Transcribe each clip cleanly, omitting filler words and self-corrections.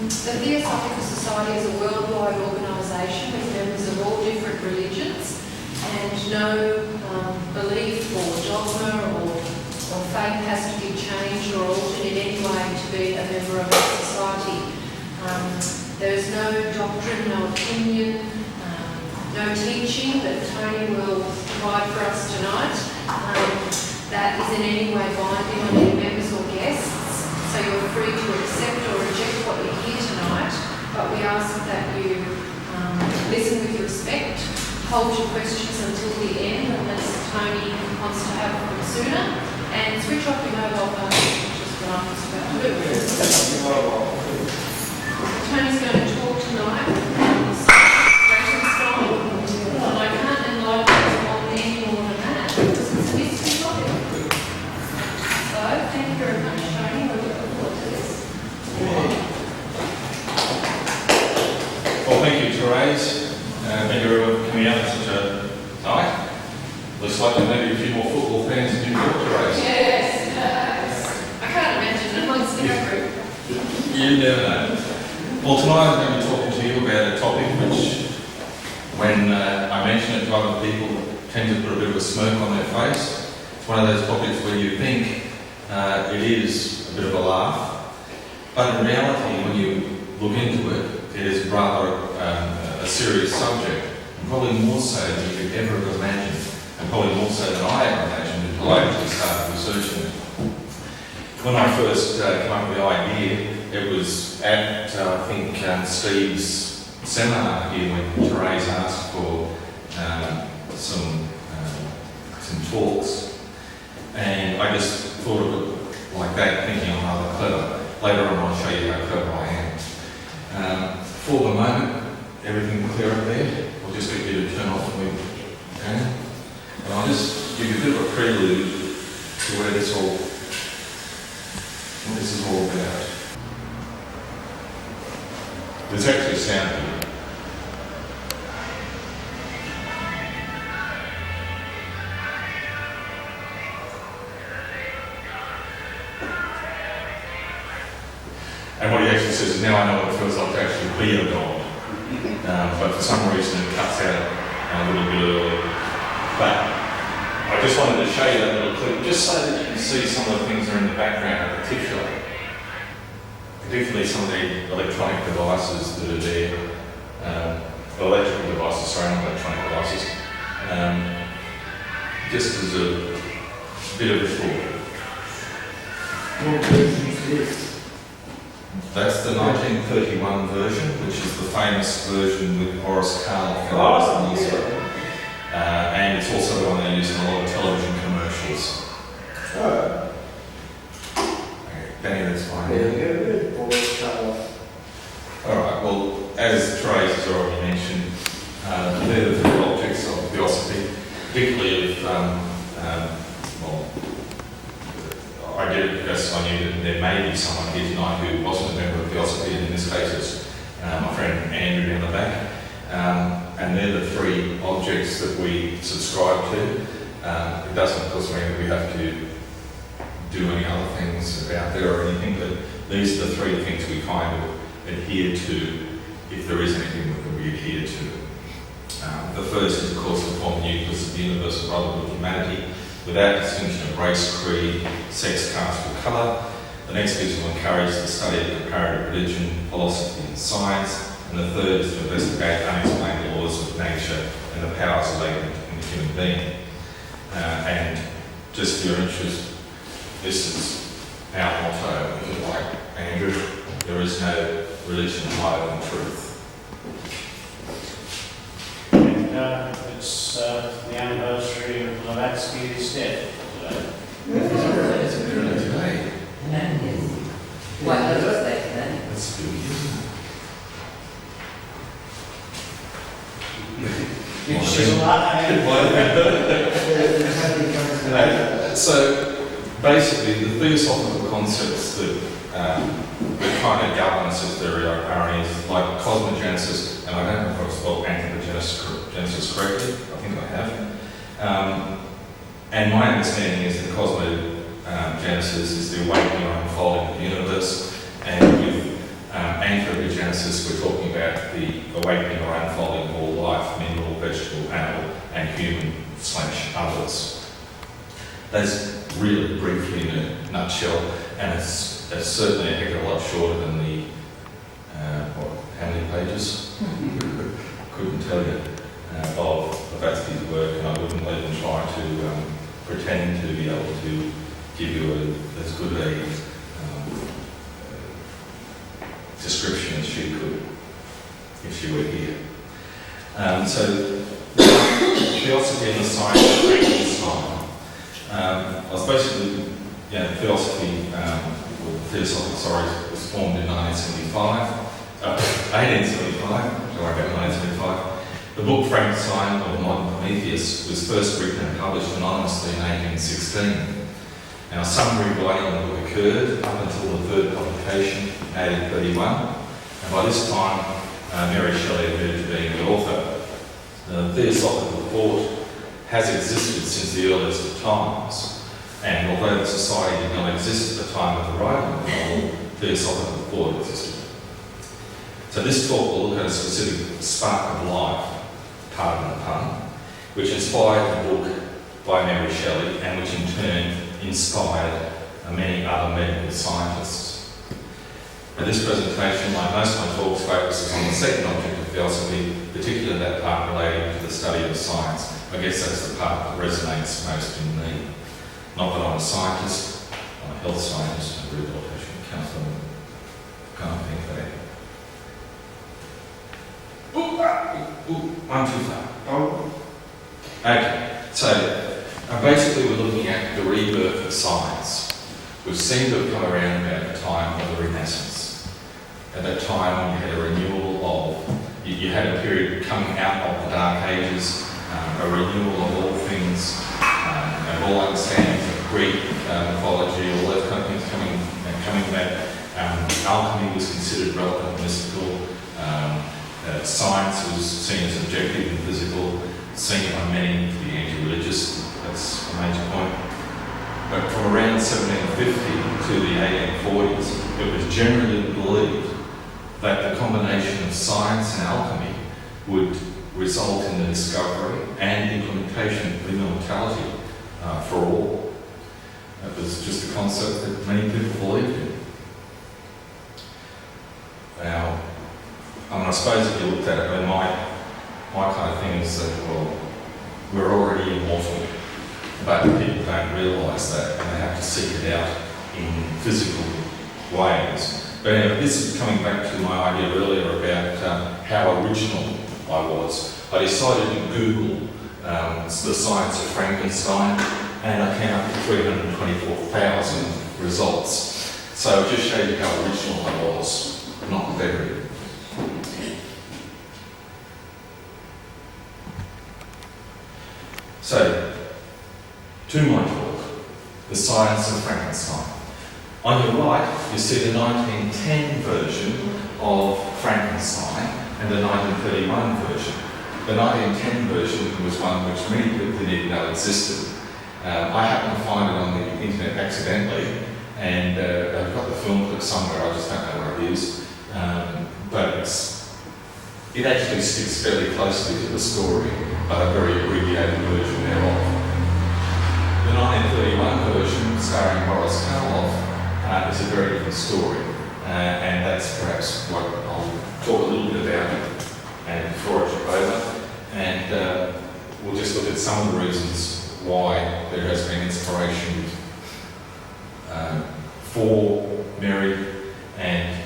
The Theosophical Society is a worldwide organisation with members of all different religions, and no belief or dogma or faith has to be changed or altered in any way to be a member of our society. There is no doctrine, no opinion, no teaching that Tony will provide for us tonight that is in any way binding on any members or guests. So you're free to accept or reject what you hear tonight, but we ask that you listen with respect, hold your questions until the end unless Tony wants to have them sooner, and switch off your mobile phone, which is what I'm just about to do. Tony's going to talk tonight on Frankenstein, and I can't enlighten you on any more than that because it's a mystery topic. So, thank you very much, Tony. We're looking forward to this. Well, thank you, Therese. Thank you everyone for coming out on such a night. Looks like there may be a few more football fans in New York, Therese. Yes. I can't imagine amongst our group. You never know. Well, tonight I'm going to be talking to you about a topic which, when I mention it to other people, tend to put a bit of a smirk on their face. It's one of those topics where you think it is a bit of a laugh, but in reality, when you look into it, it is rather a serious subject, and probably more so than you could ever have imagined, and probably more so than I ever imagined until I actually started researching it. When I first came up with the idea, it was at, I think, Steve's seminar here when Therese asked for some talks, and I just thought of it like that, thinking I'm rather clever. Later on I'll show you how clever I am. For the moment, everything clear up there? I'll just get you to turn off when we can. And I'll just give you a bit of a prelude to what this is all about. There's actually sound here. And what he actually says is, now I know what it feels like to actually be a dog. But for some reason it cuts out a little bit early. But I just wanted to show you that little clip, just so that you can see some of the things that are in the background, particularly some of the electronic devices that are there, electrical devices, sorry, not electronic devices, just as a bit of a thought. What version is this? That's the 1931 version, which is the famous version with Boris Karloff. And it's also the one they use in a lot of television commercials. Oh. Danny, that's fine. There you go, good. Boris Karloff. Alright, well, as Therese has already mentioned, they're the three objects of Theosophy, particularly of, well, I did it because I knew that there may be someone here tonight who wasn't a member of Theosophy, and in this case it's my friend Andrew down the back. And they're the three objects that we subscribe to. It doesn't, of course, mean that we have to do any other things about there or anything, but these are the three things we kind of adhere to, if there is anything that we adhere to. The first is, of course, the form nucleus of the universal brotherhood of humanity, without distinction of race, creed, sex, caste or colour. The next is to encourage the study of comparative religion, philosophy and science. And the third is to investigate unexplained laws of nature and the powers latent in the human being. And just for your interest, this is our motto, if you like, Andrew. There is no religion higher than truth. And it's the anniversary of Blavatsky's death today. It's really today. What birthday today? That's good, isn't it? So basically, the theosophical concepts that kind of govern us, if there are any, like cosmogenesis, and I don't know if I've spelled anthropogenesis correctly. I think I have. And my understanding is that cosmogenesis is the awakening or unfolding of the universe, and with anthropogenesis Genesis, we're talking about the awakening or unfolding of all life, mineral, vegetable, animal, and human/others. That's really briefly in a nutshell, and it's certainly a heck of a lot shorter than the, how many pages? Couldn't tell you, of Batsky's work, and I wouldn't even try to pretend to be able to give you as good a description as she could, if she were here. So, Theosophy and the Science of Frankenstein. I was basically, Theosophy, or the Theosophical Society was formed in 1875, don't worry about 1975. The book Frankenstein, or Modern Prometheus, was first written and published anonymously in 1816. Now, a summary writing on the book occurred up until the third publication in 1831, and by this time, Mary Shelley admitted to being the author. The Theosophical thought has existed since the earliest of times, and although the society did not exist at the time of the writing of the novel, Theosophical thought existed. So this talk will look at a specific spark of life, pardon the pun, which inspired the book by Mary Shelley, and which in turn inspired many other medical scientists. Now, this presentation, like most of my talks, focuses on the second object of Theosophy, particularly that part relating to the study of science. I guess that's the part that resonates most in me. Not that I'm a scientist, I'm a health scientist, a rehabilitation counsellor, kind of thing for that. One too far. Oh, Okay, so basically we're looking at the rebirth of science, which seemed to have come around about the time of the Renaissance. At that time, you had a renewal of, you had a period coming out of the Dark Ages, a renewal of all things, of all understandings of Greek mythology, all those kind of things coming back. Alchemy was considered relevant and mystical. Science was seen as objective and physical, seen by many to be anti-religious. That's a major point. But from around 1750 to the 1840s, it was generally believed that the combination of science and alchemy would result in the discovery and implementation of immortality for all. That was just a concept that many people believed in. Now, I suppose if you looked at it, my kind of thing is that, well, we're already immortal, but people don't realise that, and they have to seek it out in physical ways. But anyway, this is coming back to my idea earlier about how original I was. I decided to Google the Science of Frankenstein, and I came up with 324,000 results. So it just showed you how original I was, not very. So, to my talk, the Science of Frankenstein. On your right, you see the 1910 version of Frankenstein and the 1931 version. The 1910 version was one which many people didn't even know existed. I happened to find it on the internet accidentally, and I've got the film clip somewhere, I just don't know where it is. But it actually sticks fairly closely to the story, but a very abbreviated version thereof. The 1931 version, starring Boris Karloff, is a very different story, and that's perhaps what I'll talk a little bit about and before I jump over, and we'll just look at some of the reasons why there has been inspiration for Mary and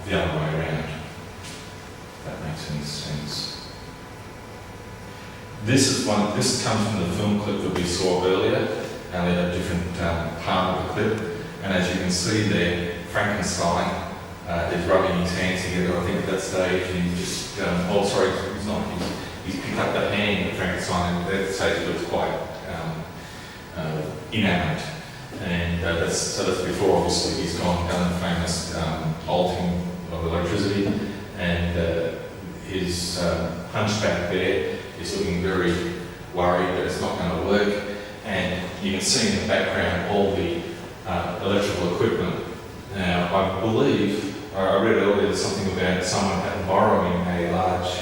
the other way around. If that makes any sense. This comes from the film clip that we saw earlier, and a different part of the clip. And as you can see there, Frankenstein is rubbing his hands together. I think at that stage he just, he's not. He's picked up the hand of Frankenstein, and at that stage it looks quite inanimate. And that's before, obviously, he's done the famous bolting of electricity, and his hunchback there is looking very worried that it's not going to work. And you can see in the background all the electrical equipment. Now, I believe, I read earlier something about someone borrowing a large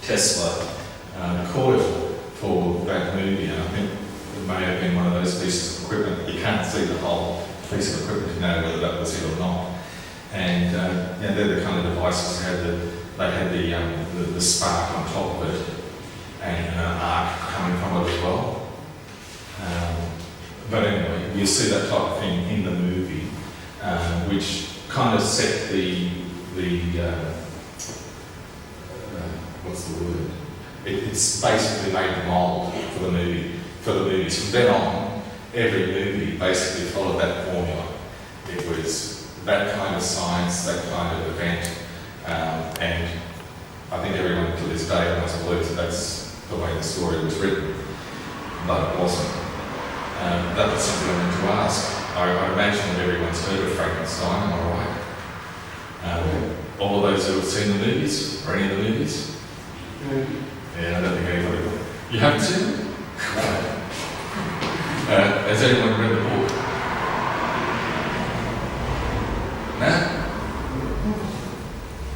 Tesla coil for that movie, and I think it may have been one of those pieces of equipment. You can't see the whole piece of equipment to know whether that was it or not. And they're the kind of devices that had the spark on top of it and an arc coming from it as well. But anyway, you see that type of thing in the movie, which kind of set the what's the word? It's basically made the mould for the movies. From then on, every movie basically followed that formula. It was that kind of science, that kind of event, and I think everyone to this day almost believes that that's the way the story was written, but it wasn't. That was something I wanted to ask. I imagine that everyone's heard of Frankenstein, am I right? All of those who have seen the movies, or any of the movies? Yeah, I don't think anybody will. You haven't seen it? No. Has anyone read the book? No?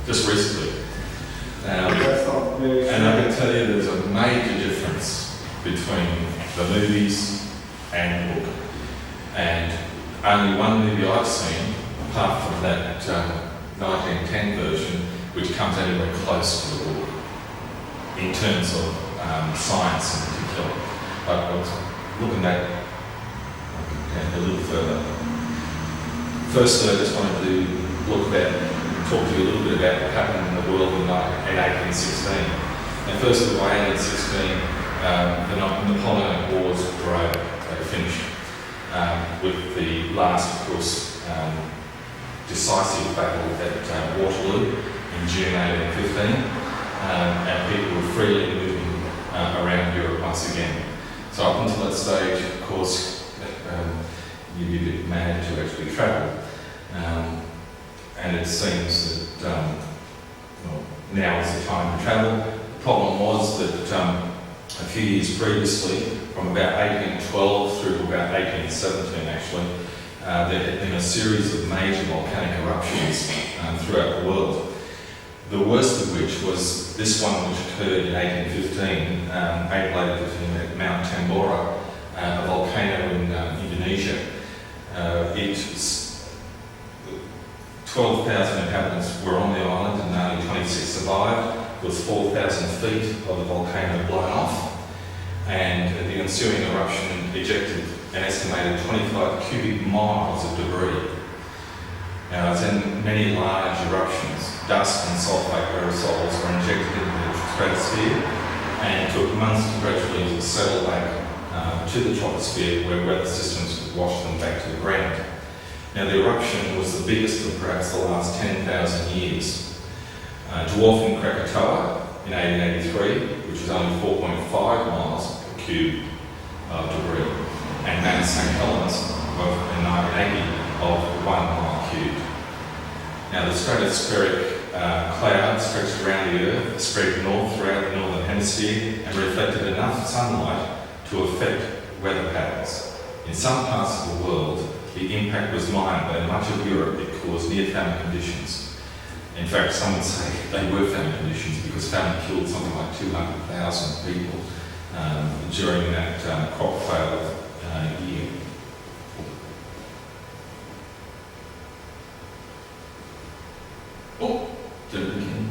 Just recently. And I can tell you there's a major difference between the movies and the book. And only one movie I've seen, apart from that 1910 version, which comes anywhere close to the book, in terms of science in particular. But I was looking at a little further. Firstly, I just wanted to talk to you a little bit about what happened in the world in 1816. And first of all, 1816, the Napoleonic Wars were over, they finished, with the last, of course, decisive battle at Waterloo in June 1815. And people were freely moving around Europe once again. So up until that stage, of course, you'd be a bit mad to actually travel. And it seems that now is the time to travel. The problem was that a few years previously, from about 1812 through to about 1817 actually, there had been a series of major volcanic eruptions throughout the world. The worst of which was this one, which occurred in 1815, at Mount Tambora, a volcano in Indonesia. 12,000 inhabitants were on the island and only 26 survived. There was 4,000 feet of the volcano blown off, and the ensuing eruption ejected an estimated 25 cubic miles of debris. Now, as in many large eruptions, dust and sulfate aerosols were injected into the stratosphere, and it took months to gradually settle back to the troposphere, where weather systems could wash them back to the ground. Now, the eruption was the biggest of perhaps the last 10,000 years. Dwarfing Krakatoa in 1883, which was only 4.5 miles per cube of debris, and Mount St. Helens in 1980 of 1 mile cubed. Now, the stratospheric cloud stretched around the Earth, spread north throughout the northern hemisphere, and reflected enough sunlight to affect weather patterns. In some parts of the world, the impact was minor, but in much of Europe it caused near-famine conditions. In fact, some would say they were famine conditions because famine killed something like 200,000 people during that crop failure year. Oh, did it again.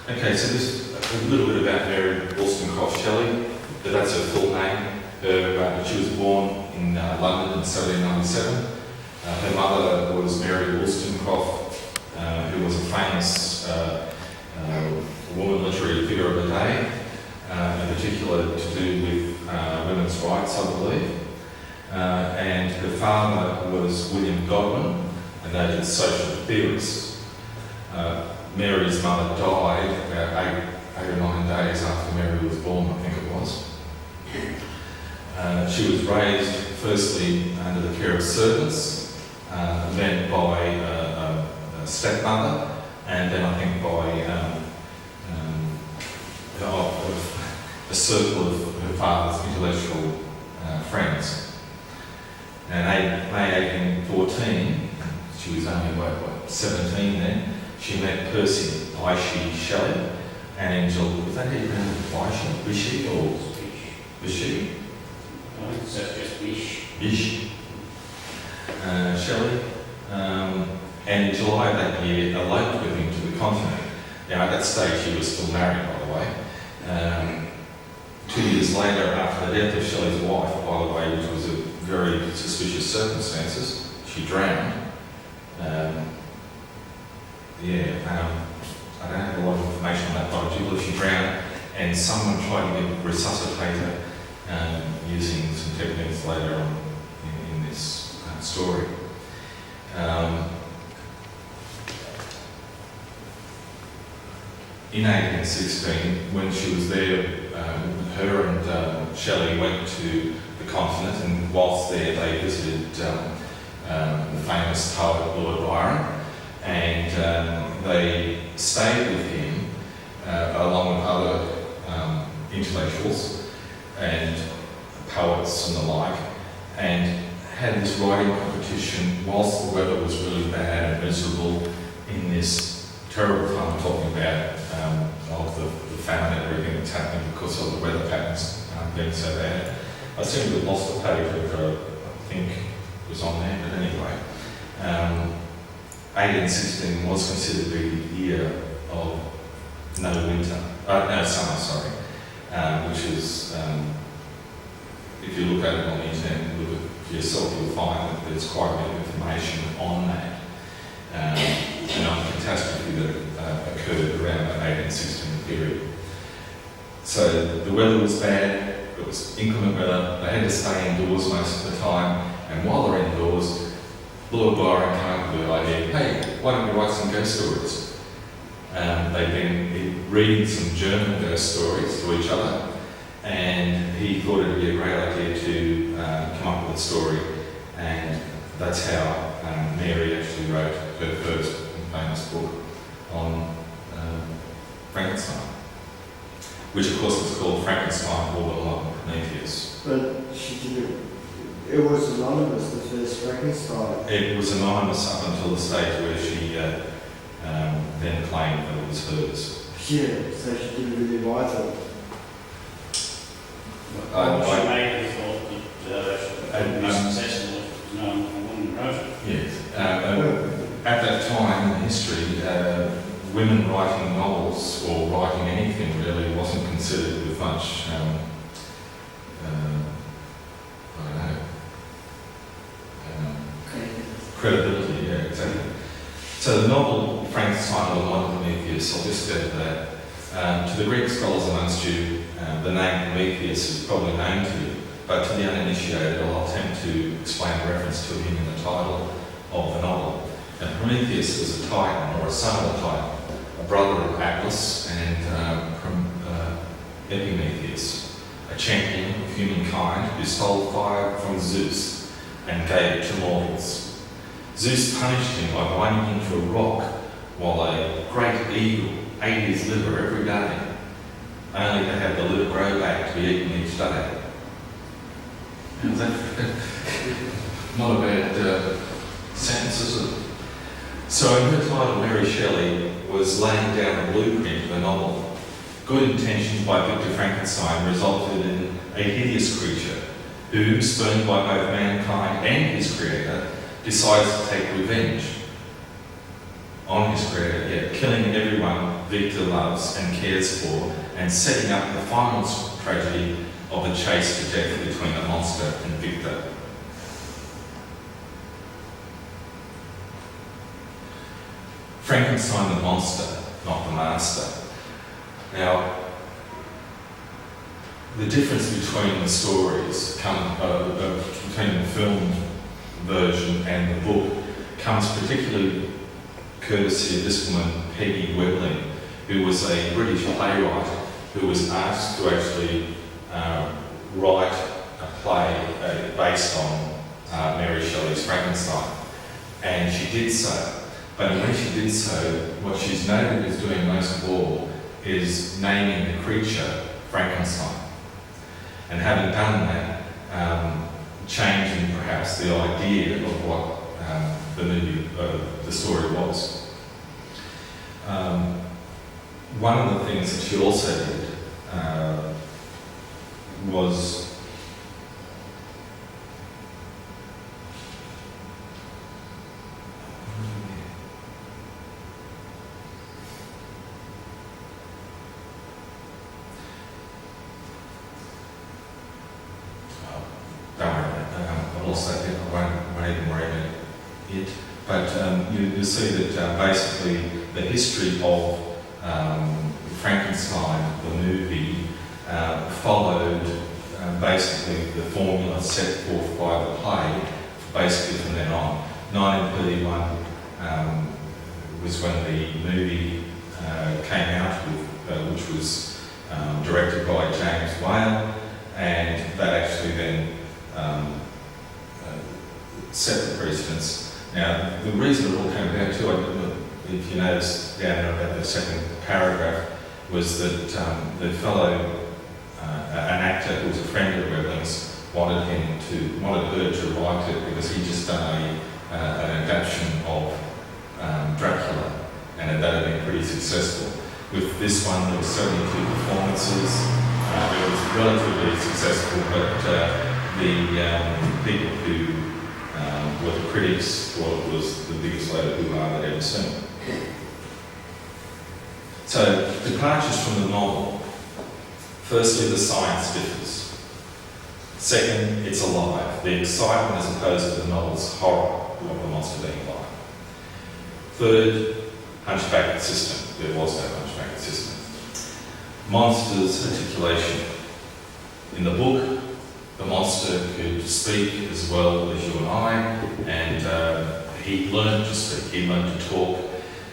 Okay, so this a little bit about Mary Shelley. That's her full name. She was born in London in 1797. Her mother was Mary Wollstonecraft, who was a famous woman literary figure of the day, in particular to do with women's rights, I believe. And her father was William Godwin, a noted social theorist. Mary's mother died about eight or 9 days after Mary was born, I think it was. She was raised firstly under the care of servants, then by a stepmother, and then I think by a circle of her father's intellectual friends. And in May 1814, she was only, 17 then, she met Percy Shelley, and was that even Vichy or Vichy? I think so, just Bish. Bish. Shelley. And in July of that year, eloped with him to the continent. Now, at that stage, she was still married, by the way. 2 years later, after the death of Shelley's wife, by the way, which was a very suspicious circumstances, she drowned. I don't have a lot of information on that, but I do believe she drowned, and someone tried to resuscitate her using some techniques later on in this story. In 1816, when she was there, her and Shelley went to the continent, and whilst there they visited the famous poet Lord Byron, and they stayed with him along with other intellectuals and poets and the like, and had this writing competition whilst the weather was really bad and miserable in this terrible time I'm talking about of the famine and everything that's happening because of the weather patterns being so bad. I seem to have lost the page which I think was on there, but anyway. 1816 was considered to be the year of no summer, sorry, which is, if you look at it on the internet and look at yourself, you'll find that there's quite a bit of information on that. And on the catastrophe that occurred around the 1816 period. So the weather was bad, it was inclement weather, they had to stay indoors most of the time, and while they're indoors, Lord Byron came up with the idea, hey, why don't we write some ghost stories? They've been reading some German ghost stories to each other, and he thought it would be a great idea to come up with a story, and that's how Mary actually wrote her first famous book on Frankenstein, which of course was called Frankenstein or the Modern Prometheus. But she didn't. It was anonymous, the first Frankenstein. It was anonymous up until the stage where she then claimed that it was hers. Yeah, so she didn't really write it. She may have thought that it would be successful if no woman wrote it. Yes. At that time in history, women writing novels or writing anything really wasn't considered with much, credibility. Yeah, exactly. So the novel Frankenstein or the Modern Prometheus, I'll just go to that. To the Greek scholars amongst you, the name Prometheus is probably known to you, but to the uninitiated, I'll attempt to explain a reference to him in the title of the novel. And Prometheus was a titan, or a son of a titan, a brother of Atlas and Epimetheus, a champion of humankind who stole fire from Zeus and gave it to mortals. Zeus punished him by binding him to a rock while a great eagle ate his liver every day, only to have the liver grow back to be eaten each day. Is that not a bad sentence, is it? So in her title, Mary Shelley was laying down a blueprint of a novel. Good intentions by Victor Frankenstein resulted in a hideous creature who, spurned by both mankind and his creator, decides to take revenge on his creator, yet killing everyone Victor loves and cares for, and setting up the final tragedy of the chase to death between the monster and Victor. Frankenstein the monster, not the master. Now, the difference between the stories, between the film version and the book, comes particularly courtesy of this woman, Peggy Webling, who was a British playwright who was asked to actually write a play based on Mary Shelley's Frankenstein. And she did so. But when she did so, what she's noted as doing most of all is naming the creature Frankenstein. And having done that, changing perhaps the idea of what the story was. One of the things that she also did was I lost that bit. I won't even worry about it. But you see that basically the history of Frankenstein, the movie, followed basically the formula set forth by the play, basically from then on. 1931 was when the movie came out, which was directed by James Whale, and that actually then set the precedence. Now, the reason it all came down to, if you notice down there about the second paragraph, was that the fellow, an actor who was a friend of Weblin's, wanted her to write it because he'd just done an adaptation of Dracula, and that had been pretty successful. With this one, there were 72 performances. It was relatively successful, but the people who were the critics thought it was the biggest load of hoo-ha they'd ever seen. So, departures from the novel. Firstly, the science differs. Second, it's alive. The excitement as opposed to the novel's horror of the monster being alive. Third, hunchback system. There was no hunchback system. Monsters articulation. In the book, the monster could speak as well as you and I, and he learned to speak, he learned to talk,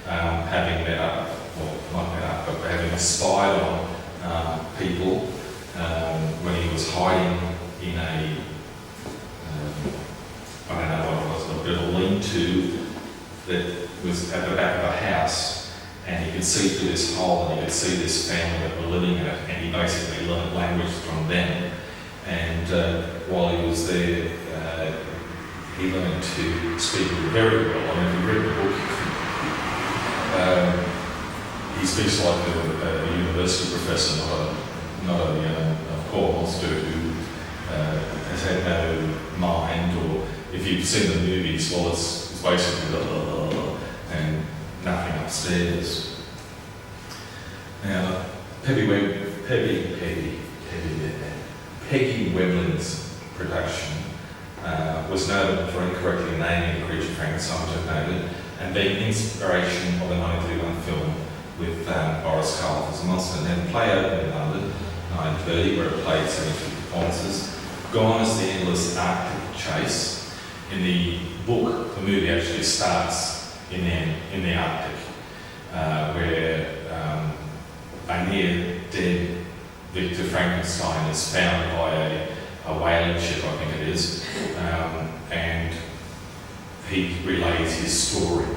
having met up, well, not met up, but having spied on people when he was hiding in a, I don't know what it was, a bit of a lean-to that was at the back of a house, and he could see through this hole and he could see this family that were living in it, and he basically learned language from them. And while he was there, he learned to speak very well. I mean, if you read the book, he speaks like a university professor, not a poor monster who has had no mind, or if you've seen the movies, well, it's basically and nothing upstairs. Now, Peggy Weblin's production was noted for incorrectly naming the creature Frankenstein, which I've noted, and being inspiration of the 1931 film with Boris Karloff's monster. Now, the play opened in London, 1930, where it played 72 performances. Gone is the endless Arctic chase. In the book, the movie actually starts in the Arctic, where a near-dead Victor Frankenstein is found by a whaling ship, I think it is, and he relays his story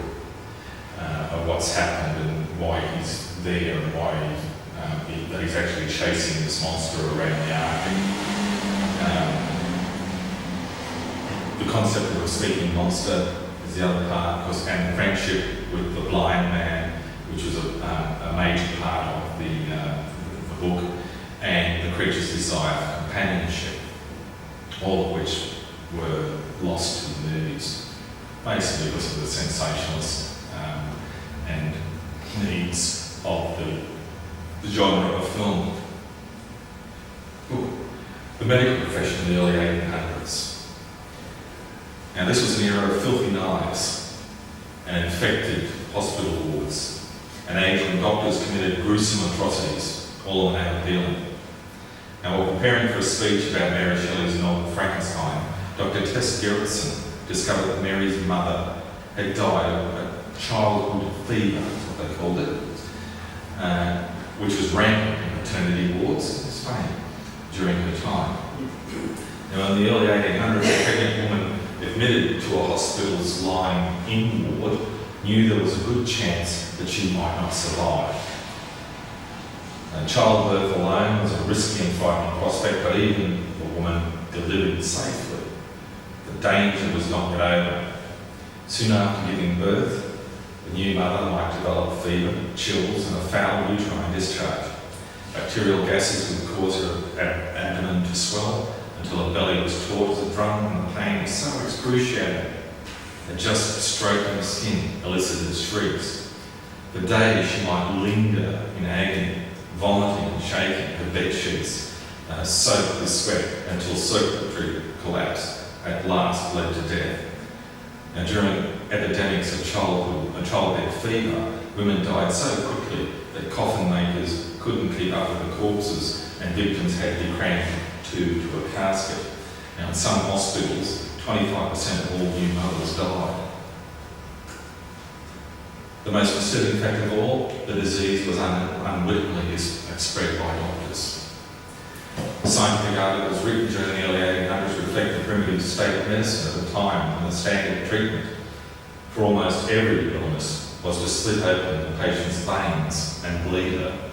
of what's happened and why he's there and why that he's actually chasing this monster around the Arctic. The concept of a speaking monster is the other part, and the friendship with the blind man, which was a major part of the book, and the creature's desire for companionship, all of which were lost to the movies, basically because of the sensationalist and needs of the genre of film. The medical profession in the early 1800s. Now, this was an era of filthy knives and infected hospital wards, an age when doctors committed gruesome atrocities, all in the name of healing. Now, while preparing for a speech about Mary Shelley's novel Frankenstein, Dr. Tess Gerritsen discovered that Mary's mother had died of a childhood fever, that's what they called it, which was rampant in maternity wards in Spain during her time. Now, in the early 1800s, a pregnant woman admitted to a hospital's lying-in ward knew there was a good chance that she might not survive. Childbirth alone was a risky and frightening prospect, but even the woman delivered safely the danger was not yet over. Soon after giving birth, the new mother might develop fever, chills, and a foul uterine discharge. Bacterial gases would cause her abdomen to swell until her belly was taut as a drum, and the pain was so excruciating that just stroking the skin elicited shrieks. For days she might linger in agony, vomiting and shaking her bed sheets, soaked with sweat until circulatory collapse at last led to death. Now, during epidemics of childbed fever, women died so quickly that coffin makers couldn't keep up with the corpses and victims had to be crammed to a casket. Now, in some hospitals, 25% of all new mothers died. The most disturbing fact of all, the disease was unwittingly spread by doctors. Scientific articles written during the early 1800s reflect the primitive state of medicine at the time, and the standard treatment for almost every illness was to slit open the patient's veins and bleed her.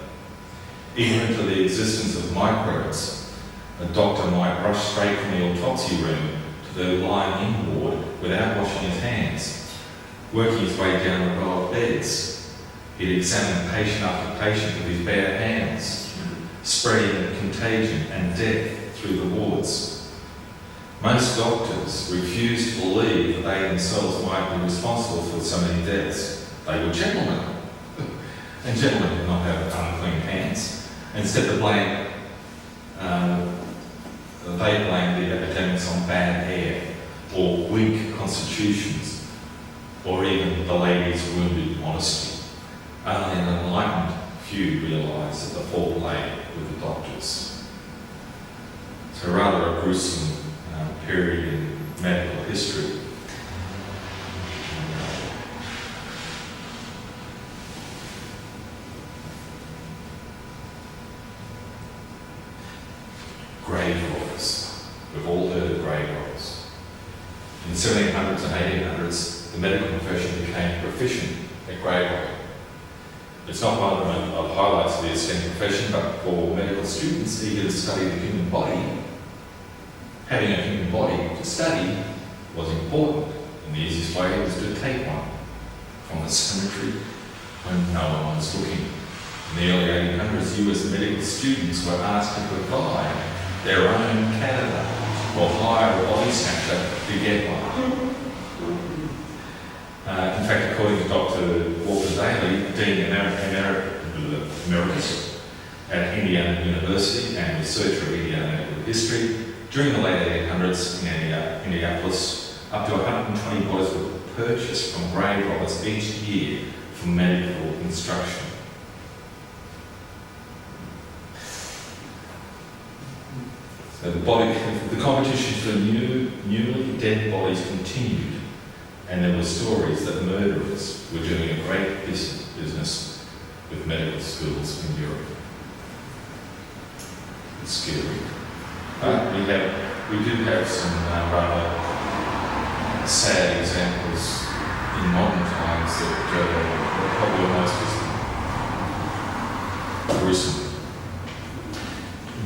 Even into the existence of microbes, a doctor might rush straight from the autopsy room to the lying-in ward without washing his hands. Working his way down the row of beds, he'd examine patient after patient with his bare hands, spreading contagion and death through the wards. Most doctors refused to believe that they themselves might be responsible for so many deaths. They were gentlemen, and gentlemen did not have unclean hands. Instead, they blamed the epidemics on bad air, or weak constitutions, or even the lady's wounded modesty. Only an enlightened few realised that the fault lay with the doctors. So rather a gruesome period in medical history. Grave robbers. We've all heard of grave robbers. In the 1700s and 1800s, the medical profession became proficient at grave robbing. It's not one of the highlights of the STEM profession, but for medical students eager to study the human body, having a human body to study was important, and the easiest way was to take one from the cemetery when no one was looking. In the early 1800s, US medical students were asked to provide their own cadaver or hire a body snatcher to get one. In fact, according to Dr. Walter Daly, Dean Emeritus at Indiana University and researcher of Indiana medical history, during the late 1800s in Indianapolis, up to 120 bodies were purchased from grave robbers each year for medical instruction. So the competition for newly dead bodies continued. And there were stories that murderers were doing a great business with medical schools in Europe. It's scary. But we do have some rather sad examples in modern times that are probably almost as gruesome.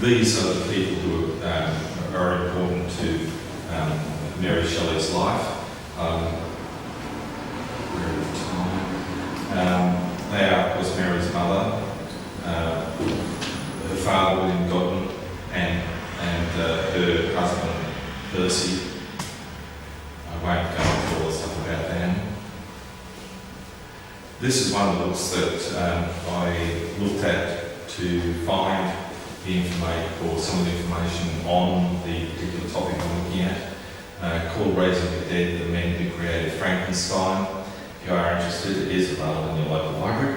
These are the people who are important to Mary Shelley's life. They are, of course, Mary's mother, her father, William Godwin, and her husband, Percy. I won't go into all the stuff about them. This is one of the books that I looked at to find the information, or some of the information on the particular topic I'm looking at, called Raising the Dead, the Men Who Created Frankenstein. If you are interested, it is available in your local library.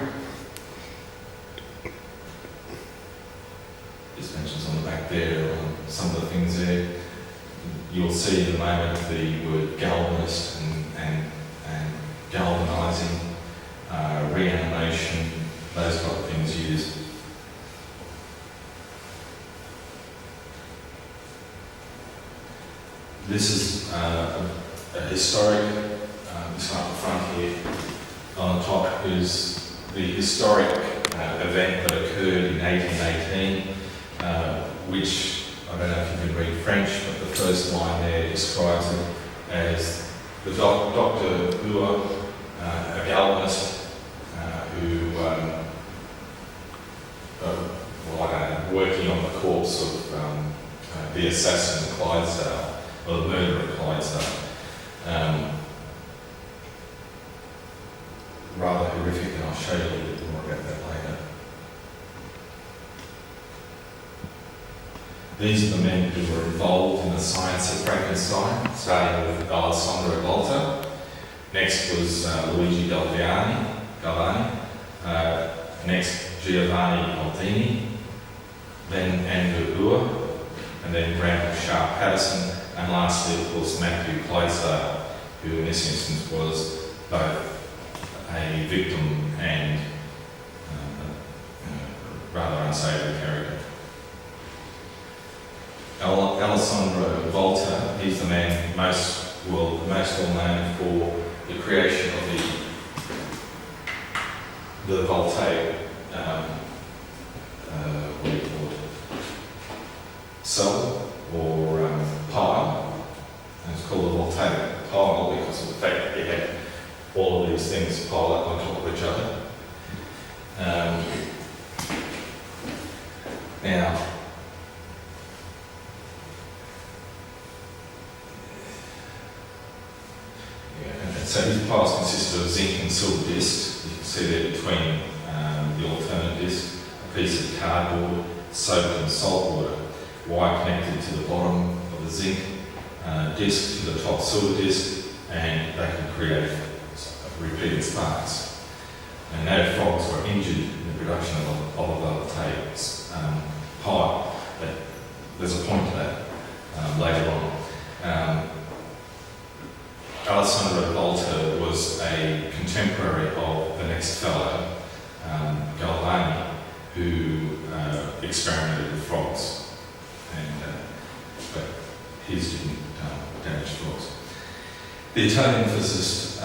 Just mentions on the back there, some of the things there. You'll see in a moment the word galvanist and galvanising, reanimation, those type of things used. This is a historic, this one at the front here, on the top is the historic event that occurred in 1818, which, I don't know if you can read French, but the first line there describes as the Dr. Uhr, a galvanist who, working on the corpse of the assassin of Clydesdale, or the murderer of Clydesdale. Rather horrific, and I'll show you a little bit more about that later. These are the men who were involved in the Science of Frankenstein, starting with Alessandro Volta. Next was Luigi Galvani. Next, Giovanni Aldini. Then Andrew Uhr. And then Randall Sharp Patterson. And lastly, of course, Matthew Clydesdale, who in this instance was both a victim and rather unsavoury character. Alessandro Volta, he's the man most well known for the creation of the voltaic what do you call it? Cell or pile. And it's called a voltaic pile because of the fact that you had all of these things pile up on top of each other. Now, so his piles consisted of zinc and silver discs. You can see there between the alternate disc, a piece of cardboard soaked in salt water, wire connected to the bottom of the zinc disc to the top silver disc, and they could create repeated sparks. And no frogs were injured in the production of a voltaic pile. But there's a point to that later on. Alessandro Volta was a contemporary of the next fellow, Galvani, who experimented with frogs, but his didn't damage frogs. The Italian physicist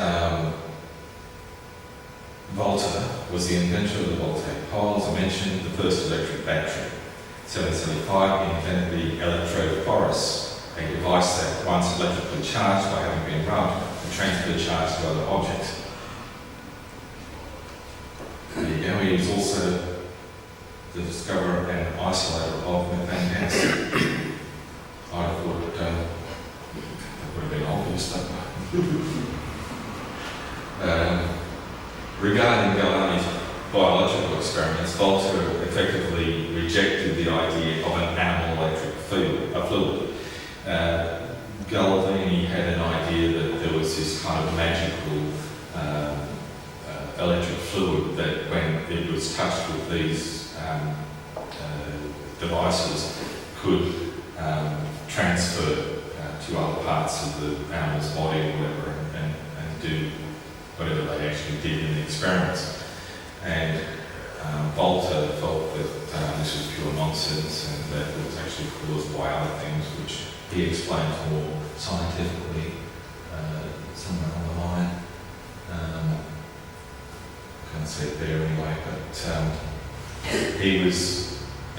Volta was the inventor of the voltaic pile. As I mentioned, the first electric battery. 1775, he invented the electrophorus, a device that, once electrically charged by having been rubbed, would transfer charge to other objects. There you go. He was also the discoverer and isolator of methane gas. I thought that would have been obvious, regarding Galvani's biological experiments, Volta effectively rejected the idea of an animal electric fluid. Galvani had an idea that there was this kind of magical electric fluid that, when it was touched with these devices, could transfer to other parts of the animal's body or whatever, and do whatever they actually did in the experiments. And Volta felt that this was pure nonsense and that it was actually caused by other things, which he explained more scientifically somewhere on the line. Can't see it there anyway, but he was,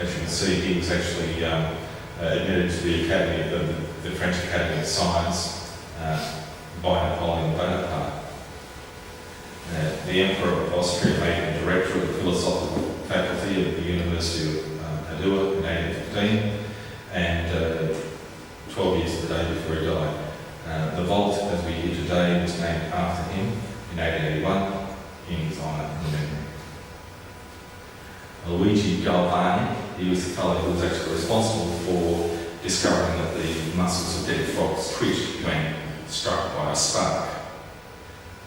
as you can see, he was actually admitted to the Academy, the French Academy of Science by Napoleon Bonaparte. The Emperor of Austria made him director of the Philosophical Faculty at the University of Padua in 1815, and 12 years the day before he died. The vault, as we hear today, was named after him in 1881 in his honour and memory. Luigi Galvani, he was the fellow who was actually responsible for discovering that the muscles of dead frogs twitched when struck by a spark.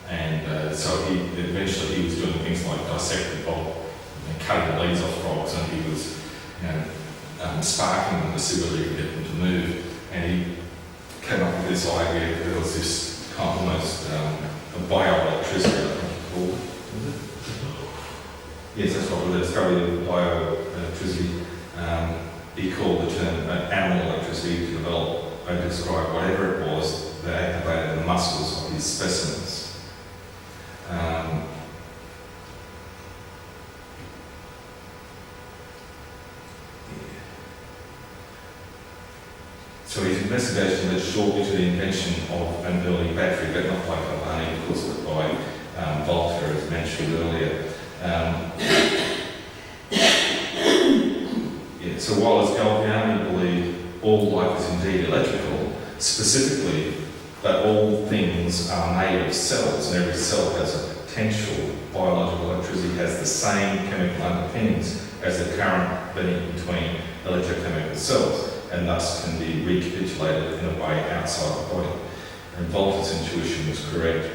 And so he was doing things like dissecting cutting the leads off frogs, and he was sparking them to see whether he could get them to move. And he came up with this idea that there was this kind of almost bioelectricity, I think he called it. Yes, that's right, with the discovery of bioelectricity. He called the term animal electricity to develop and describe whatever it was that activated the muscles of his specimens. So his investigation led shortly to the invention of an early battery, but not by Galvani, of course, but by Volta, as mentioned earlier. So while as Galvani believed all life is indeed electrical, specifically that all things are made of cells and every cell has a potential biological electricity, has the same chemical underpinnings as the current being between electrochemical cells, and thus can be recapitulated in a way outside the body. And Volta's intuition was correct.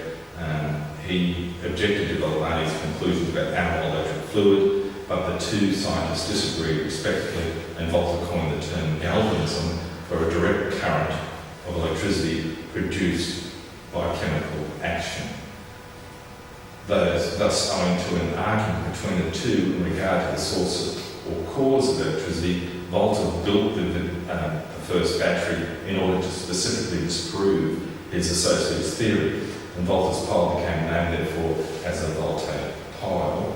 He objected to Galvani's conclusions about animal electric fluid, but the two scientists disagreed respectively, and Volta coined the term galvanism for a direct current of electricity produced by chemical action. Thus, owing to an argument between the two in regard to the source or cause of electricity, Volta built the first battery in order to specifically disprove his associate's theory, and Volta's pile became known therefore as a voltaic pile.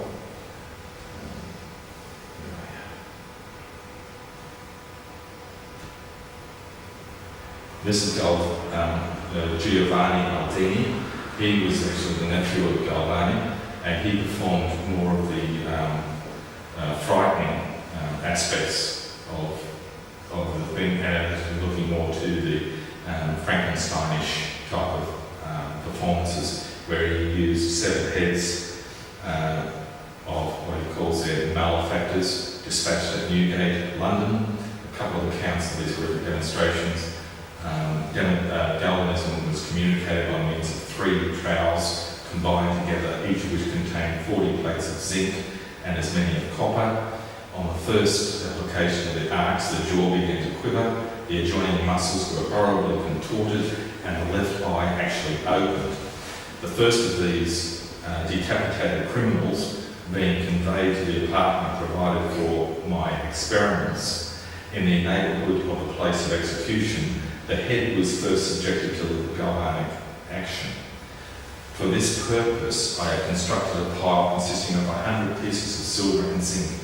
This is Giovanni Aldini. He was actually the nephew of Galvani, and he performed more of the frightening aspects of the thing, and looking more to the Frankensteinish type of performances, where he used 7 heads of what he calls their malefactors, dispatched at Newgate, London. A couple of accounts of these horrific demonstrations. Galvanism was communicated by means of 3 trowels combined together, each of which contained 40 plates of zinc and as many of copper. On the first application of the arcs, the jaw began to quiver, the adjoining muscles were horribly contorted, and the left eye actually opened. The first of these decapitated criminals being conveyed to the apartment provided for my experiments in the neighbourhood of the place of execution, the head was first subjected to galvanic action. For this purpose, I had constructed a pile consisting of 100 pieces of silver and zinc.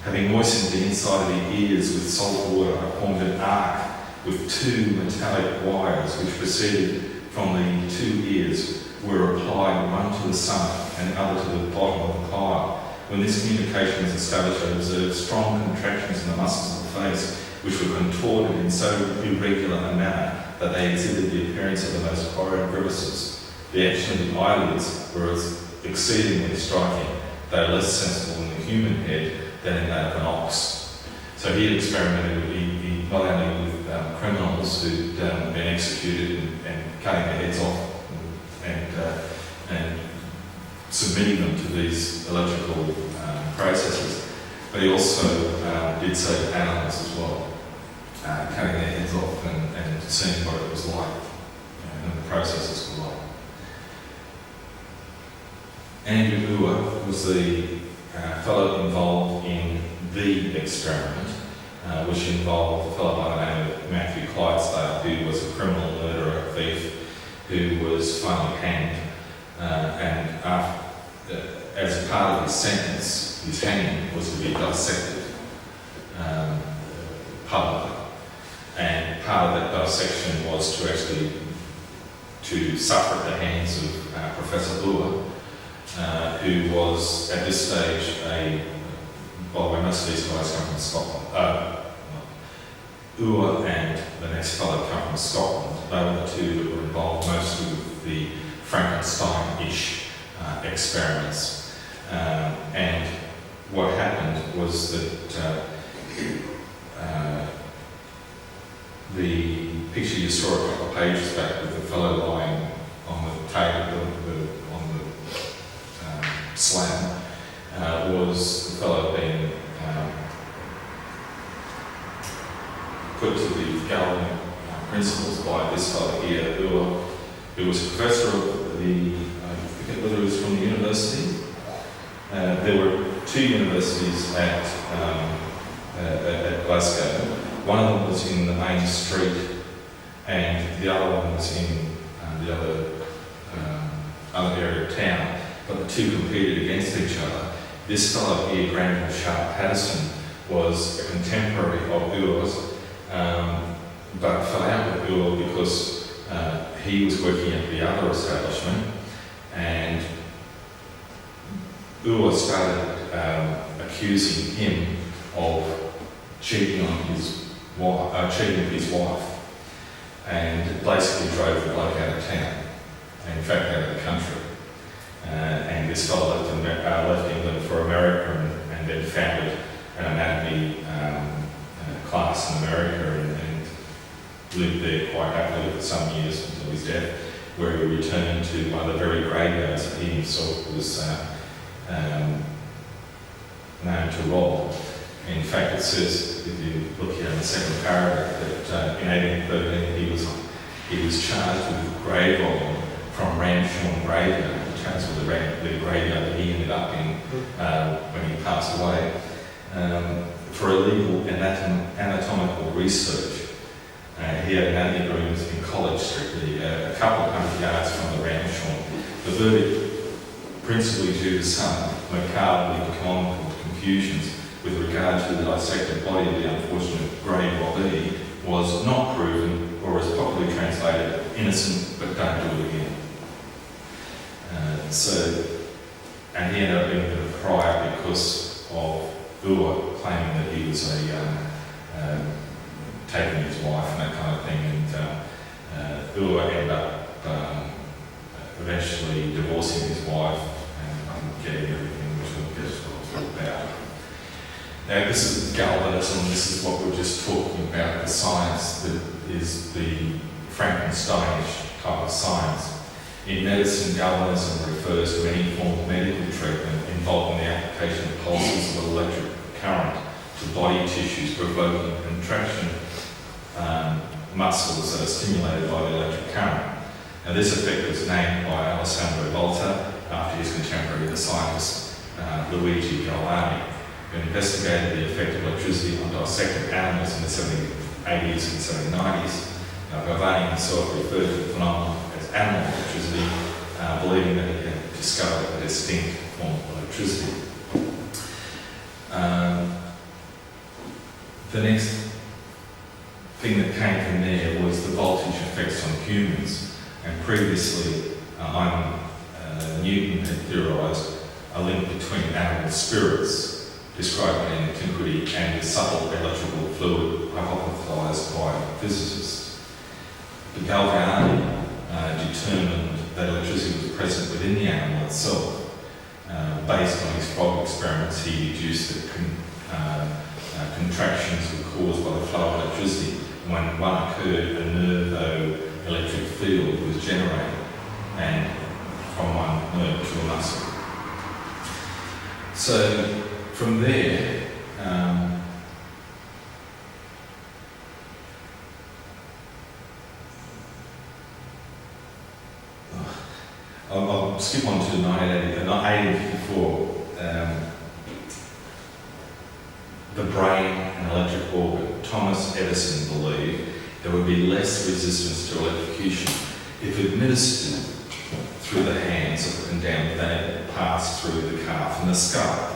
Having moistened the inside of the ears with salt water, I formed an arc with 2 metallic wires which proceeded from the 2 ears, were applied one to the summit and the other to the bottom of the pile. When this communication was established, I observed strong contractions in the muscles of the face, which were contorted in so irregular a manner that they exhibited the appearance of the most horrid grimaces. The action of the eyelids was exceedingly striking. They are less sensible in the human head than in that of an ox. So he experimented with, not only with criminals who'd been executed and cutting their heads off and submitting them to these electrical processes, but he also did so to animals as well, cutting their heads off and seeing what it was like, and the processes were like. Andrew Ure was the fellow involved in the experiment, which involved a fellow by the name of Matthew Clydesdale, who was a criminal murderer, thief, who was finally hanged, and as a part of his sentence, his hanging was to be dissected publicly, and part of that dissection was to actually suffer at the hands of Professor Ure, who was at this stage by the way, most of these guys come from Scotland. Ure and the next fellow come from Scotland. They were the 2 that were involved mostly with the Frankenstein-ish experiments. And what happened was that the picture you saw a couple of pages back with the fellow lying on the table, on the slam, was the fellow being put to the galvanic principles by this fellow here, who was a professor of I forget whether it was from the university. There were 2 universities at Glasgow. One of them was in the main street, and the other one was in the other area of town. But the 2 competed against each other. This fellow here, Grandin Sharp Patterson, was a contemporary of Ure's, but fell out with Ur because he was working at the other establishment, and Ur started accusing him of cheating on cheating with his wife, and basically drove the bloke out of town, and in fact out of the country. And this fellow left England for America and then founded an anatomy class in America and lived there quite happily for some years until his death, where he returned to one of the very graveyards that he himself was known to rob. In fact, it says, if you look here in the second paragraph, that in 1813 he was charged with grave robbing from Ramshorn Graveyard, which was the graveyard that he ended up in when he passed away, for illegal anatomical research. He had anatomy rooms in College Street, a couple of hundred yards from the Ramshorn. The verdict, principally due to some macabre economical confusions with regard to the dissected body of the unfortunate grave robbee, was not proven, or as popularly translated, innocent but don't do it again. And he ended up being a bit of a crier because of Ur claiming that he was taking his wife and that kind of thing, and Ur ended up eventually divorcing his wife and getting everything, which we'll get all about. Now, this is galvanism. This is what we're just talking about, the science that is the Frankensteinish type of science. In medicine, galvanism refers to any form of medical treatment involving the application of pulses of electric current to body tissues, provoking contraction muscles that are stimulated by the electric current. Now, this effect was named by Alessandro Volta after his contemporary, the scientist Luigi Galvani, who investigated the effect of electricity on dissected animals in the 1780s and 1790s. Now, Galvani himself referred to the phenomenon as animal electricity, believing that he had discovered a distinct form of electricity. The next thing that came from there was the voltage effects on humans, and previously Newton had theorised a link between animal spirits, described in antiquity, and the subtle electrical fluid hypothesised by physicists. But Galvani determined that electricity was present within the animal itself. Based on his frog experiments, he deduced that contractions were caused by the flow of electricity. When one occurred, a nerve-electric field was generated, and from one nerve to a muscle. So from there, I'll skip on to 1854. The brain and electric organ. Thomas Edison believed there would be less resistance to electrocution if administered through the hands of the condemned than it passed through the calf and the skull.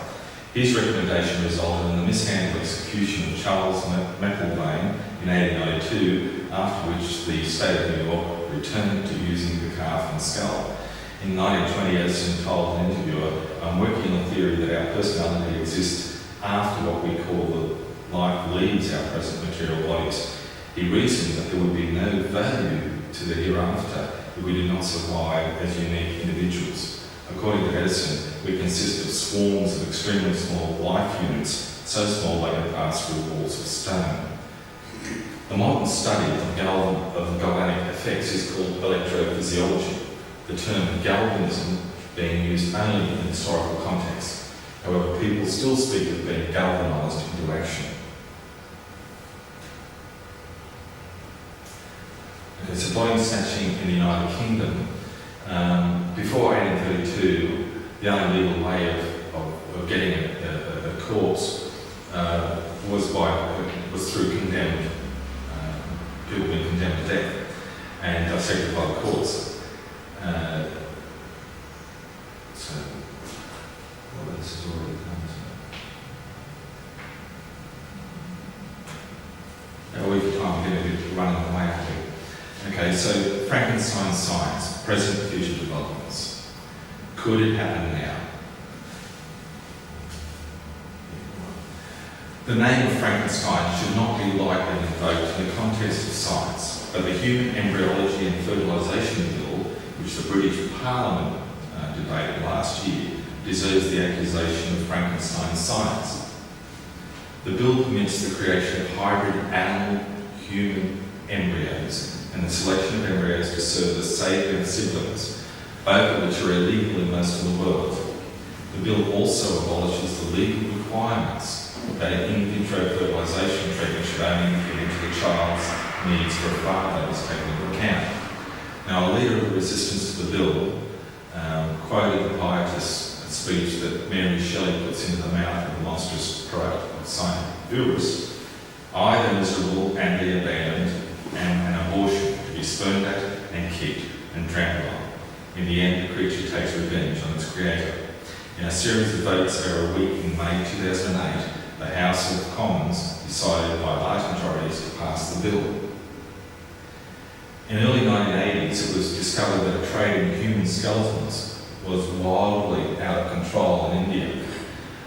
His recommendation resulted in the mishandled execution of Charles McIlvaine in 1892, after which the state of New York returned to using the calf and skull. In 1920, Edison told an interviewer, "I'm working on the theory that our personality exists after what we call the life leaves our present material bodies." He reasoned that there would be no value to the hereafter if we did not survive as unique individuals. According to Edison, we consist of swarms of extremely small life units, so small they can pass through walls of stone. The modern study of galvanic effects is called electrophysiology, the term galvanism being used only in historical context. However, people still speak of being galvanised into action. Okay, so body snatching in the United Kingdom. Before 1832, the only legal way of getting a corpse was through condemned people being condemned to death and dissected by the courts. This is already done. Now we've time to get a bit running away, aren't we? Okay, so Frankenstein's science, present, future developments. Could it happen now? The name of Frankenstein should not be lightly invoked in the context of science, but the Human Embryology and Fertilisation Bill, which the British Parliament debated last year, deserves the accusation of Frankenstein's science. The bill permits the creation of hybrid animal-human embryos and the selection of embryos to serve as safe siblings, both of which are illegal in most of the world. The bill also abolishes the legal requirements that an in vitro fertilisation treatment should only fit into the child's needs for a father is taken into account. Now, a leader of the resistance to the bill quoted the pietist speech that Mary Shelley puts into the mouth of the monstrous product of science. I, the miserable, and be abandoned, am an abortion, to be spurned at and kicked and trampled on. In the end, the creature takes revenge on its creator. In a series of votes over a week in May 2008, the House of Commons decided by large majorities to pass the bill. In the early 1980s, it was discovered that a trade in human skeletons was wildly out of control in India.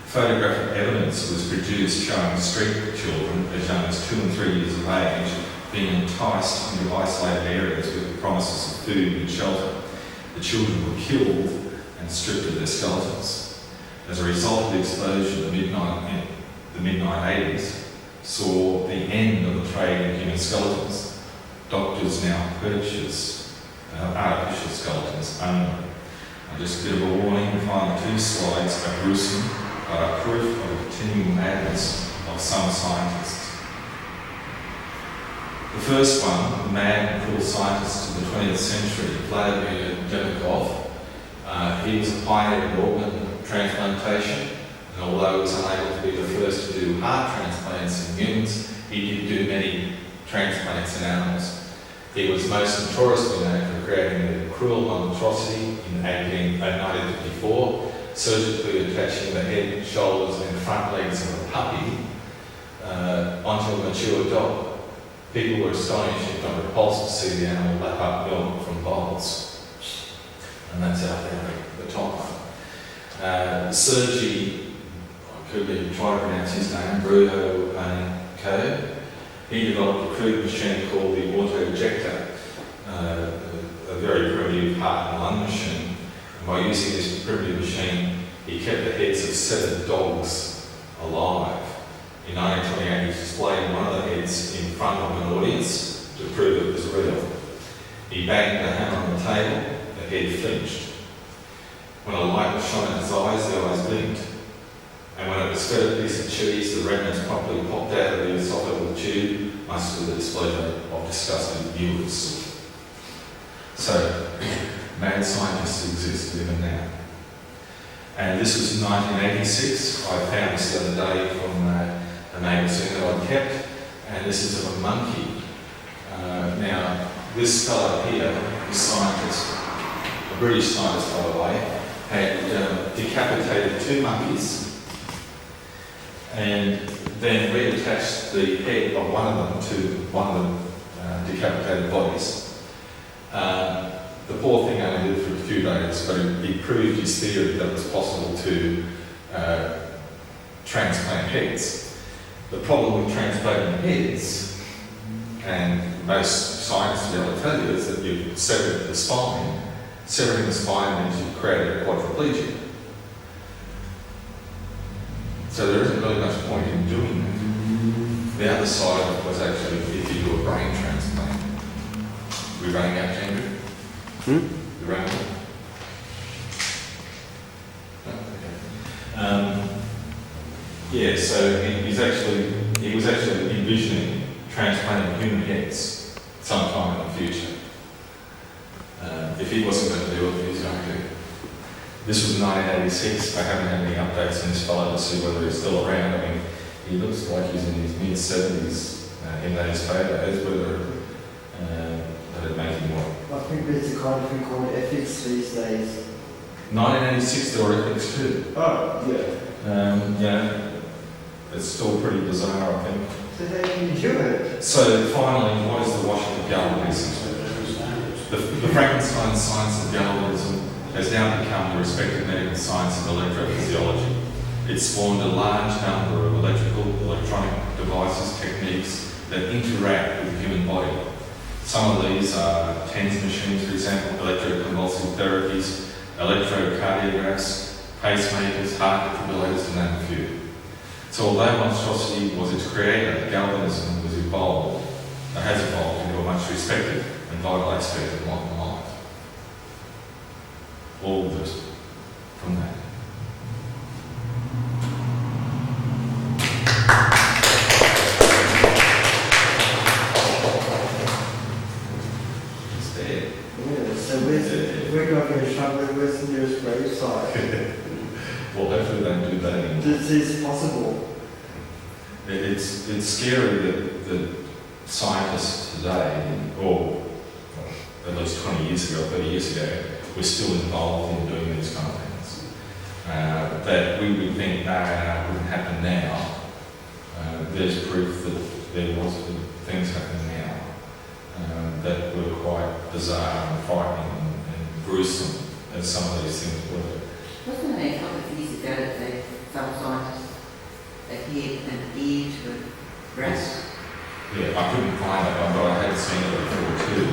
Photographic evidence was produced showing street children as young as 2 and 3 years of age being enticed into isolated areas with promises of food and shelter. The children were killed and stripped of their skeletons. As a result of the explosion, the mid-1980s saw the end of the trade in human skeletons. Doctors now purchase artificial skeletons only. I just give a warning, the final 2 slides are gruesome, but are proof of the continuing madness of some scientists. The first one, the mad and cruel scientist of the 20th century, Vladimir Demikhov, he was a pioneer in organ transplantation, and although he was unable to be the first to do heart transplants in humans, he did do many transplants in animals. He was most notoriously known for creating the cruel monstrosity in 1954, surgically attaching the head, shoulders and front legs of a puppy onto a mature dog. People were astonished if not repulsed to see the animal lap up milk from bowls. And that's out there at the top one. Sergei, I could be trying to pronounce his name, Brujo. He developed a crude machine called the auto-ejector, a very primitive heart and lung machine. And by using this primitive machine, he kept the heads of 7 dogs alive. In 1928, he displayed one of the heads in front of an audience to prove it was real. He banged the hammer on the table, the head flinched. When a light was shone at his eyes, the eyes blinked. And when it was fed a piece of cheese, the remnants promptly popped out of the esophageal tube, much to the displeasure of disgusted viewers. So, mad scientists exist even now. And this was in 1986. I found this the other day from a magazine that I kept, and this is of a monkey. Now, this fellow here, this scientist, a British scientist by the way, had decapitated 2 monkeys and then reattached the head of one of them to one of the decapitated bodies. The poor thing only lived for a few days, but he proved his theory that it was possible to transplant heads. The problem with transplanting heads, and most scientists will be able to tell you, is that you've severed the spine. Severing the spine means you've created a quadriplegia. So there isn't really much point in doing it. The other side of it was actually if you do a brain transplant. We're running out, Andrew? We're running out? No? Okay. Yeah, so he was actually envisioning transplanting human heads sometime in the future. If he wasn't going to do it, he was going to. This was 1986. I haven't had any updates on this fellow to see whether he's still around. I mean, he looks like he's in his mid-70s in those photos, whether that'd make him more. I think there's a kind of thing called ethics these days. 1986, there were ethics too. Oh, yeah. Yeah, it's still pretty bizarre, I think. So how can you do it? So finally, what is the washing of galvanism? The Frankenstein science of galvanism has now become the respected medical science of electrophysiology. It spawned a large number of electrical, electronic devices, techniques that interact with the human body. Some of these are TENS machines, for example, electroconvulsive therapies, electrocardiographs, pacemakers, heart defibrillators, to name a few. So although monstrosity was its creator, galvanism has evolved into a much respected and vital aspect of modern life. All of it from that. It's there. Yeah, so we're not going to shovel where's the nearest gravesite. Well, hopefully they don't do that anymore. This is possible. It's scary that scientists today, or at least 20 years ago, 30 years ago, were still involved in doing these kind of things. That we would think, no, it wouldn't happen now. There's proof that there was things happening now that were quite bizarre and frightening and gruesome, as some of these things were. Wasn't there a couple of years ago that some scientists appeared an ear to a rat? Yeah, I couldn't find that one, but I had seen it before too.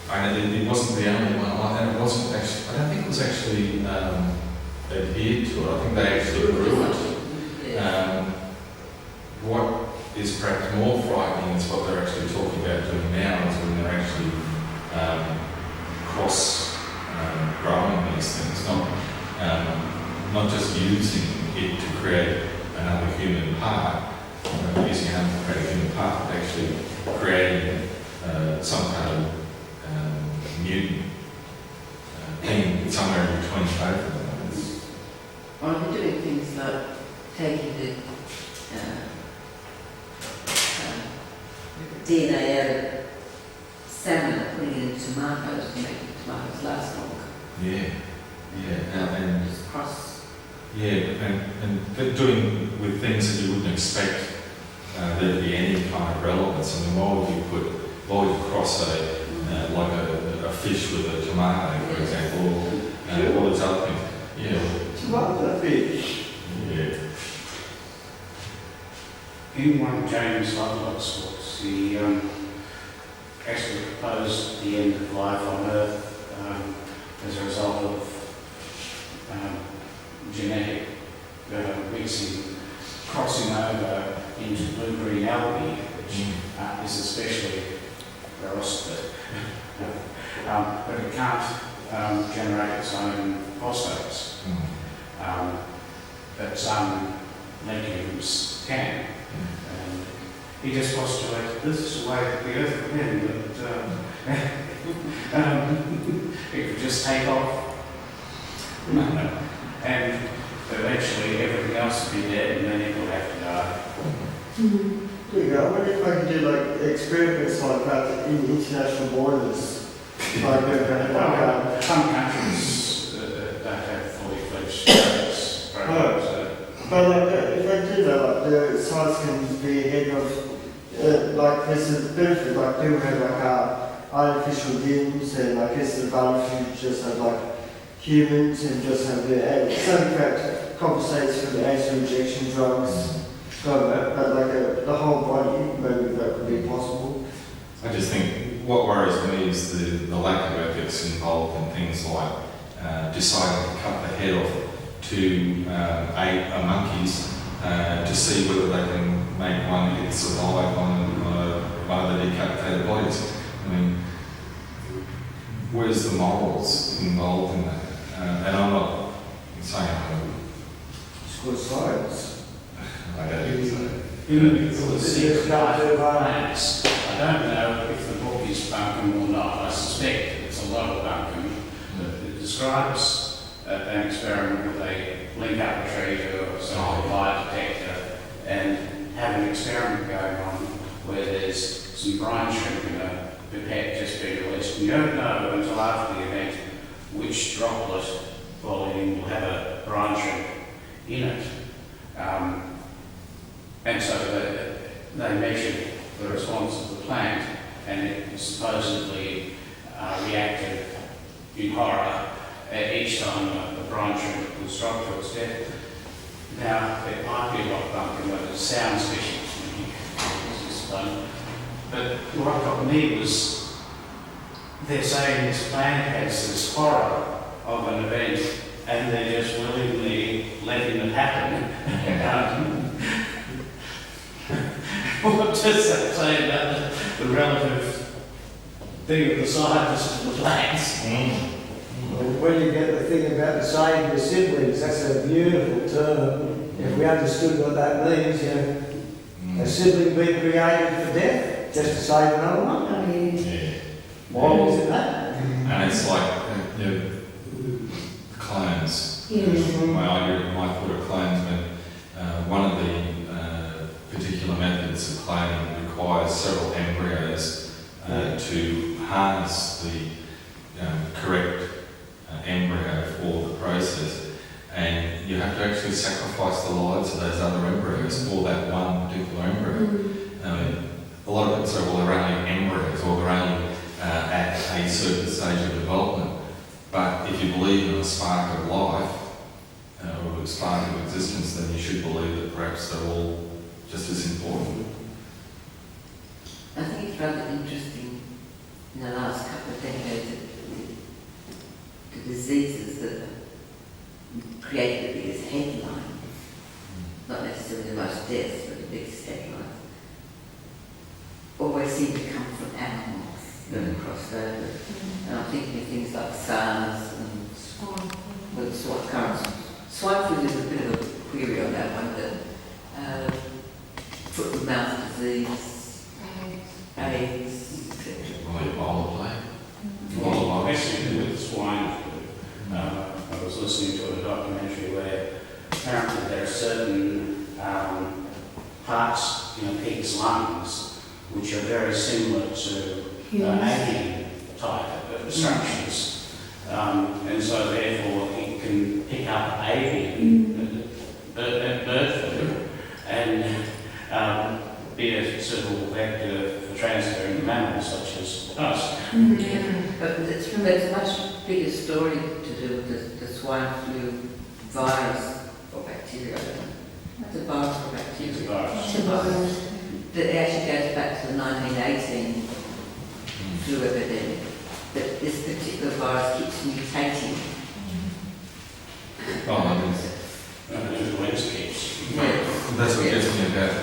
And it wasn't the only one, and it wasn't actually, I don't think it was actually adhered to it. I think they actually grew it. What is perhaps more frightening is what they're actually talking about doing now, is when they're actually growing these things, not just using it to create another human part, using it to create a human part, but actually creating some kind of mutant thing somewhere in between both of them. Well, they're doing things like taking the DNA out of salmon and putting it in tomatoes to make the tomatoes last longer. And just cross. and doing with things that you wouldn't expect there to be any kind of relevance. I mean, why would you cross like a fish with a tomato, for example, or all those other things? Tomato fish. Yeah. In one of James Lovelock's books, he actually proposed the end of life on Earth as a result of genetic mixing, crossing over into blue-green algae, which is especially corrosive. But it can't generate its own phosphates. But some legumes can. And he just postulated this is the way that the Earth would end, that it would just take off. And eventually everything else would be dead and then it would have to die. There you go. I wonder if I could do like experiments like that in international borders. Some countries don't have fully fledged programs. But like, if I do that, like the science can be ahead of, like there's a benefit, like people have like artificial limbs, and like it's the advantage you just have like humans and just have the some in fact compensates for the anti injection drugs, but like the whole body, maybe that could be possible. I just think what worries me is the lack of ethics involved in things like deciding to cut the head off to 8 monkeys to see whether they can make one survive one of the decapitated bodies. I mean, where's the morals involved in that? And I'm not saying It's called science. I don't think so. The secret life of plants. I don't know if the book is bunkum or not. I suspect it's a lot of bunkum. But it describes an experiment where they link up a tree to a sort of lie detector and have an experiment going on where there's some brine shrimp in a pipette just being released. And you don't know until after the event which droplet volume will have a brine shrimp in it. And so they measured the response of the plant, and it supposedly reacted in horror each time a branch was struck to its death. Now, it might be a rock pumpkin, but it sounds fishy to me. This is fun. But what got me was they're saying this plant has this horror of an event, and they're just willingly letting it happen. What does that say about the relative thing of the scientists and the plants? When you get the thing about the saying your siblings, that's a beautiful term. If we understood what that means, you know, a sibling being created for death, just to save another one. I mean, why is it that? And it's like clones. My idea, my thought of clones, but one of the particular methods of cloning requires several embryos to harness the correct embryo for the process, and you have to actually sacrifice the lives of those other embryos for that one particular embryo. A lot of people say, well, they're only embryos, or they're only at a certain stage of development. But if you believe in a spark of life, or a spark of existence, then you should believe that perhaps they're all just as important. I think it's rather interesting in the last couple of decades the diseases that have created the biggest headline, not necessarily the most deaths, but the biggest headlines, always seem to come from animals that have crossed over. And I'm thinking of things like SARS and swine flu is a bit of a query on that one, but foot and mouth disease, AIDS, etc. Ebola plague. Especially with swine flu. I was listening to a documentary where apparently there are certain parts in a pig's lungs which are very similar to avian type obstructions, and so therefore it can pick up avian bird flu and be a suitable vector for transfer into mammals such as us. But it's a much bigger story to do with the swine flu virus or bacteria. It's a virus or bacteria. It's a virus. It's a virus. That actually goes back to the 1918 flu epidemic. That this particular virus keeps mutating. That's what gets me about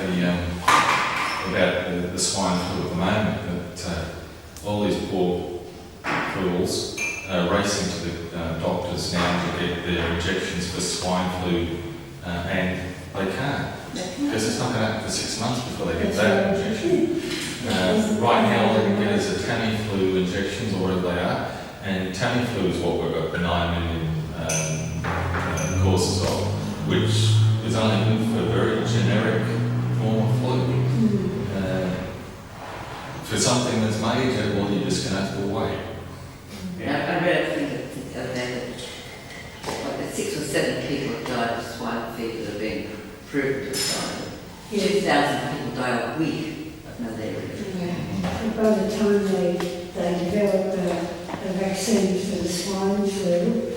the swine flu at the moment, that all these poor fools are racing to the doctors now to get their injections for swine flu, and they can't, because it's not going to happen for 6 months before they get that injection. Right now, all they can get is a Tamiflu injections, or whatever they are, and Tamiflu is what we've got the 9 million courses of, which is only good for a very generic form of flu. For something that's major, well, you're just going to have to wait. I read a thing the other day that 6 or 7 people have died of swine fever that have been proven to have died. 2,000 people die a week of malaria. And by the time they developed a vaccine for the swine flu, it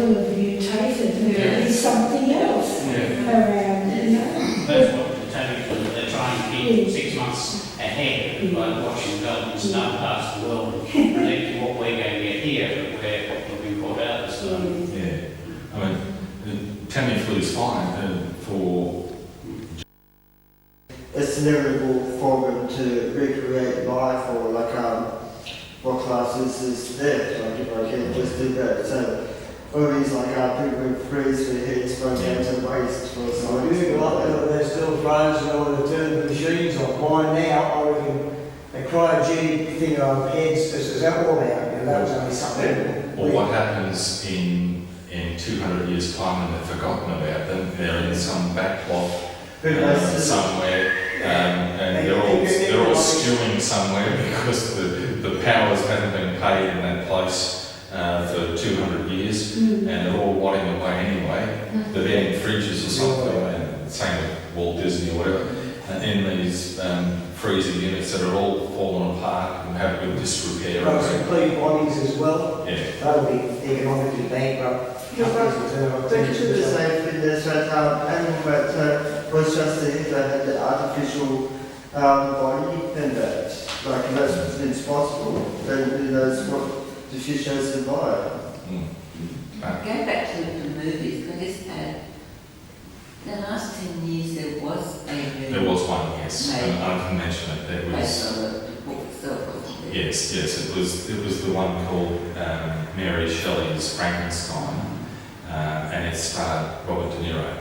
will have mutated. There is something else around, you know. That's what the Tamiflu, they're trying to keep 6 months ahead by watching developments in other parts of the world and predicting what we're going to get here, but we're being caught out this time. Yeah. I mean, Tamiflu is fine for... It's inevitable for them to recreate life, or like what class is death, like if I can just do that. So movies like people freeze their heads going down to waste for So you got they're still frozen, or they turn the machines off. By now, I reckon the cryogenic thing on heads, this is that all out, and that was only something. Or what happens in 200 years' time when they're forgotten about them, they're in some backlog somewhere, and they're all stewing somewhere because the powers haven't been paid in that place for 200 years, and they're all rotting away anyway. They're in fridges or something, same with Walt Disney or whatever, in these freezer units that are all fallen apart and have good disrepair. Right, complete bodies as well. Yeah. That'll be economically bankrupt. Yeah, but back to the same thing, there's that animal that was just the head that had the artificial body and that, like that's it's possible, then that's what the fish has survived. Going back to the movies, can I just add, the last 10 years there was a movie. There was one, yes. Made. I can mention it. It Based was, on the book itself, wasn't it? yes, it was the one called Mary Shelley's Frankenstein, and it starred Robert De Niro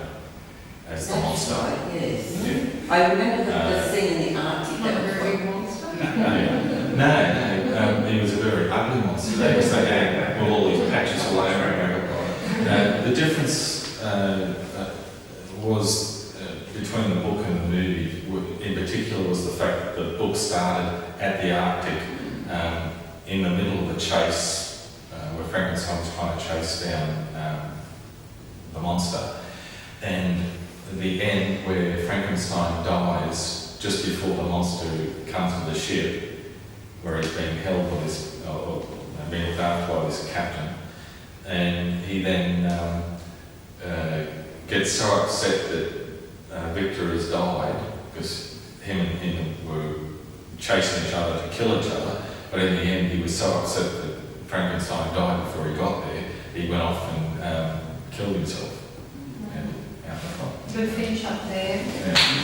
as the That's monster. right, yes. Yeah. I remember the scene in the Arctic. Not a That was very big monster. No, he was a very ugly monster. They had with all these patches all over him. The difference was between the book and the movie, in particular, was the fact that the book started at the Arctic in the middle of a chase where Frankenstein was trying to chase down the monster. And the end where Frankenstein dies just before the monster comes to the ship, where he's being held by this, or being looked after by this captain, and he then gets so upset that Victor has died, because him and him were chasing each other to kill each other, but in the end he was so upset that Frankenstein died before he got there, he went off and killed himself. And out the front. Good finish up there. Yeah.